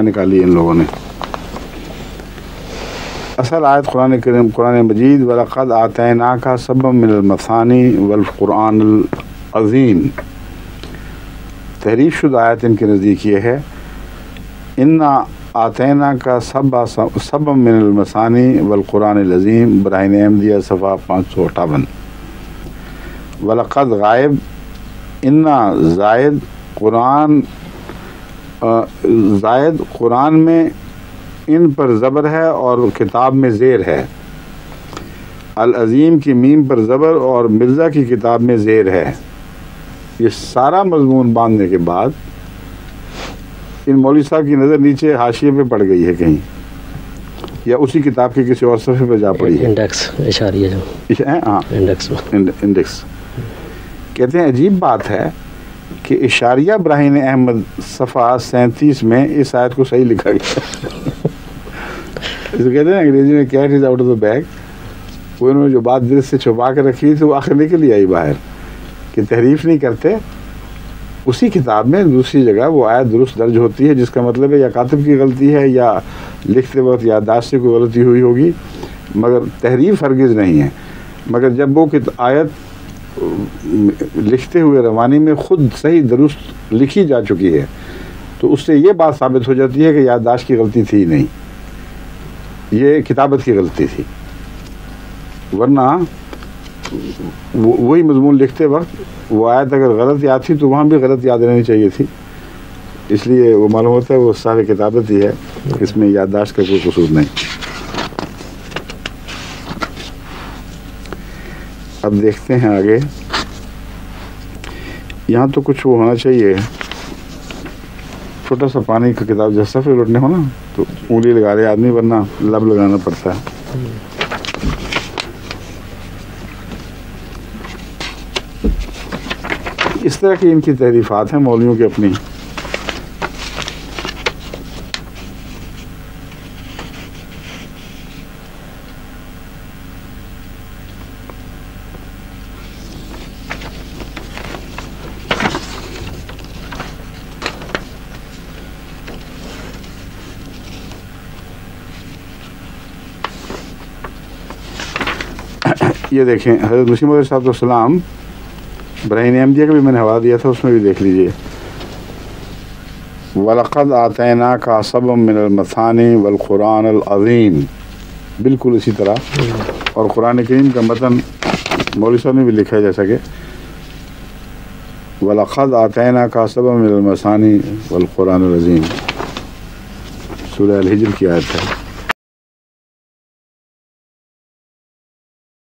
نکالی ان لوگوں نے. اصل آیت قرآن کریم قرآن مجید وَلَقَدْ آتَيْنَاكَ سَبْعًا مِنَ الْمَثَانِي وَالْقُرْآنِ الْعَظِيمِ. تحریف شدہ آیت ان کے نزدیک یہ ہے اِنَّا آتَيْنَاكَ سَبْعًا مِنَ الْمَثَانِي وَالْقُرْآنِ الْعَظِيمِ براہین احمدیہ صفحہ 558. وَلَقَدْ غائب اِنَّا زائد قرآن میں ان پر زبر ہے اور کتاب میں زیر ہے. العظیم کی میم پر زبر اور مرزا کی کتاب میں زیر ہے. یہ سارا مضمون باندھنے کے بعد ان مولوی صاحب کی نظر نیچے حاشیے پہ پڑ گئی ہے کہیں, یا اسی کتاب کے کسی اور صفحے پہ جا پڑی ہے. انڈیکس اشاریہ جو ہاں انڈیکس. کہتے ہیں عجیب بات ہے کہ اشاریہ براہین احمد صفحہ 37 میں اس آیت کو صحیح لکھا گیا. اس کو کہتے ہیں انگریزی میں cat is out of the bag. وہ انہوں نے جو بات دل سے چھپا کے رکھی تھی وہ آخر نکل ہی آئی باہر کہ تحریف نہیں کرتے. اسی کتاب میں دوسری جگہ وہ آیت درست درج ہوتی ہے, جس کا مطلب ہے یا کاتب کی غلطی ہے یا لکھتے وقت یادداشت سے کوئی غلطی ہوئی ہوگی, مگر تحریف ہرگز نہیں ہے. مگر جب وہ آیت لکھتے ہوئے روانی میں خود صحیح درست لکھی جا چکی ہے تو اس سے یہ بات ثابت ہو جاتی ہے کہ یادداشت کی غلطی تھی نہیں, یہ کتابت کی غلطی تھی. ورنہ وہی مضمون لکھتے وقت وہ آیت اگر غلط یاد تھی تو وہاں بھی غلط یاد رہنی چاہیے تھی. اس لیے وہ معلوم ہوتا ہے وہ صاحب کتابت ہی ہے, اس میں یادداشت کا کوئی قصور نہیں. اب دیکھتے ہیں آگے. یہاں تو کچھ وہ ہونا چاہیے, چھوٹا سا پانی کا کتاب جیسا صفحے لوٹنے ہو نا تو انگلی لگا رہے آدمی, ورنہ لب لگانا پڑتا ہے. اس طرح کی ان کی تحریفات ہیں مولویوں کی اپنی. یہ دیکھیں حضرت مسیح موعود صاحب السلام براہین احمدیہ کا بھی میں نے حوالہ دیا تھا, اس میں بھی دیکھ لیجئے. وَلَقَدْ آتَيْنَاكَ سَبْعًا مِنَ الْمَثَانِي وَالْقُرْآنِ الْعَظِيمِ, بالکل اسی طرح. اور قرآن کریم کا متن مولوی صاحب نے بھی لکھا ہے جیسا کہ وَلَقَدْ آتَيْنَاكَ سَبْعًا مِنَ الْمَثَانِي وَالْقُرْآنِ الْعَظِيمِ, سورہ الحجر کی آیت ہے.